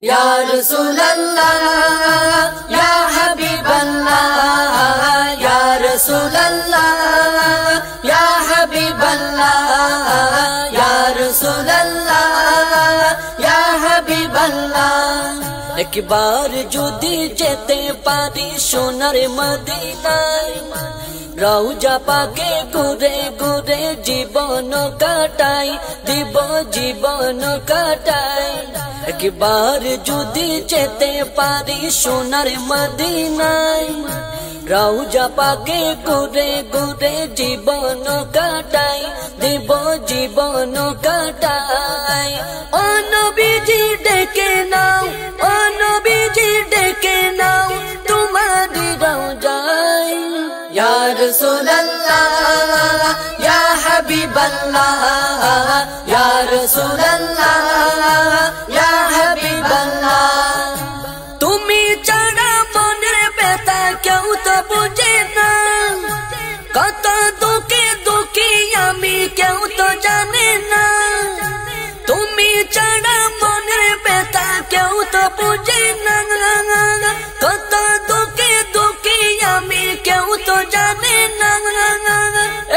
या रसूल अल्लाह या हबीब अल्लाह या रसूल अल्लाह या हबीब अल्लाह या रसूल अल्लाह या हबीब अल्लाह एक बार যদি যেতে পারি সোনার মদিনায় রওজা পাকে ঘুরে ঘুরে জীবন কাটাই দিব জীবন কাটাই একবার যদি যেতে পারি সোনার মদিনায় রওজা পাকে ঘুরে ঘুরে জীবন কাটাই দিব জীবন কাটাই ও নবীজি ডেকে নাও ও নবীজি ডেকে নাও তোমারি রওজায় या रसूल अल्लाह या हबीब अल्लाह या रसूल अल्लाह या हबीब अल्लाह তুমি ছাড়া মনের ব্যথা কেউ তো বুঝে না কত দুঃখে দুঃখী আমি কেউ তো জানে না তুমি ছাড়া মনের ব্যথা কেউ তো বুঝে না কত দুঃখে দুঃখী আমি কেউ তো জানে না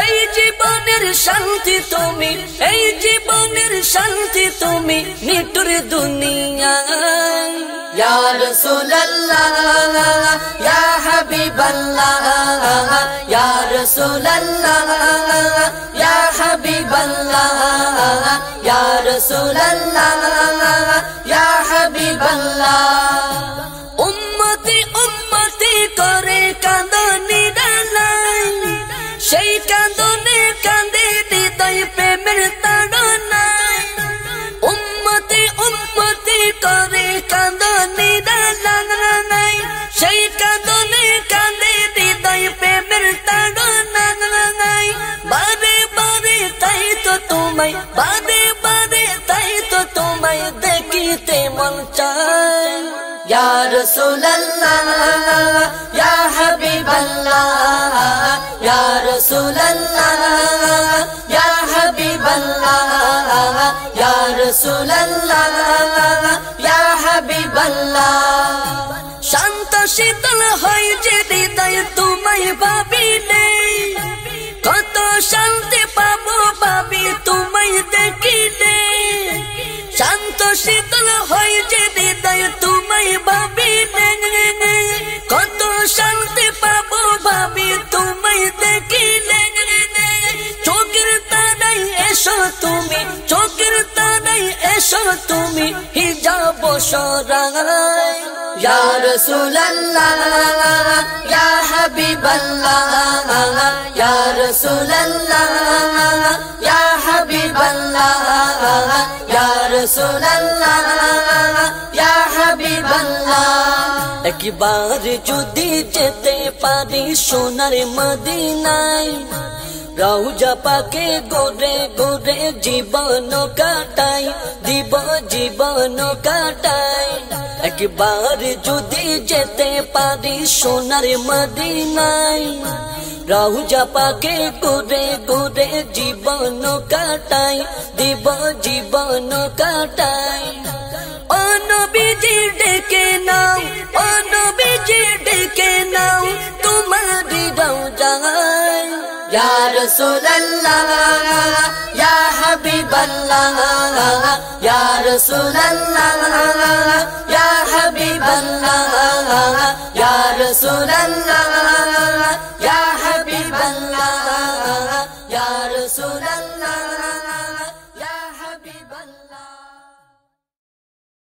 এই জীবনের শান্তি তুমি এই জীবনের শান্তি তুমি নিটুর দুনিয়ায় या रसूल अल्लाह या हबीब अल्लाह या रसूल अल्लाह या हबीब अल्लाह या रसूल अल्लाह या हबीब अल्लाह उम्मती उम्मती करे कांदनी डालाई সেই কাঁদনে কাঁদে হৃদয় প্রেমের তাড়নায় উম্মতি উম্মতি করে কাঁদনি ডালাই সেই কাঁদনে কাঁদে হৃদয় প্রেমের তাড়নায় বারে বারে তাই তো তোমায় বারে বারে তাই তো তোমায় দেখিতে মন চায় या रसूल अल्लाह या हबीब अल्लाह या रसूल अल्लाह या हबीब अल्लाह या रसूल अल्लाह या हबीब अल्लाह शांत शीतल হয় যে হৃদয় তোমায় ভাবিলে কত শান্তি পাবো ভাবি তোমায় দেখিলে শান্ত শীতল হয় যে হৃদয় তোমায় ভাবিলে কত শান্তি পাবো ভাবি তোমায় দেখিলে চোখের তারাই এসো তুমি চোখের তারাই এসো তুমি হিজাব সরাই या रसूल अल्लाह या हबीब अल्लाह या रसूल अल्लाह या हबीब अल्लाह या रसूल अल्लाह या हबीब अल्लाह একবার যদি যেতে পারি সোনার মদিনায় রওজা পাকে ঘুরে ঘুরে জীবন কাটাই দিব জীবন কাটাই একবার যদি যেতে পারি সোনার মদিনায় রওজা পাকে ঘুরে ঘুরে জীবন কাটাই দিব জীবন কাটাই ও নবীজি ডেকে নাও ও নবীজি ডেকে নাও তোমারি রওজায় या रसूल अल्लाह या हबीब अल्लाह या रसूल अल्लाह या हबीब अल्लाह या रसूल अल्लाह या हबीब अल्लाह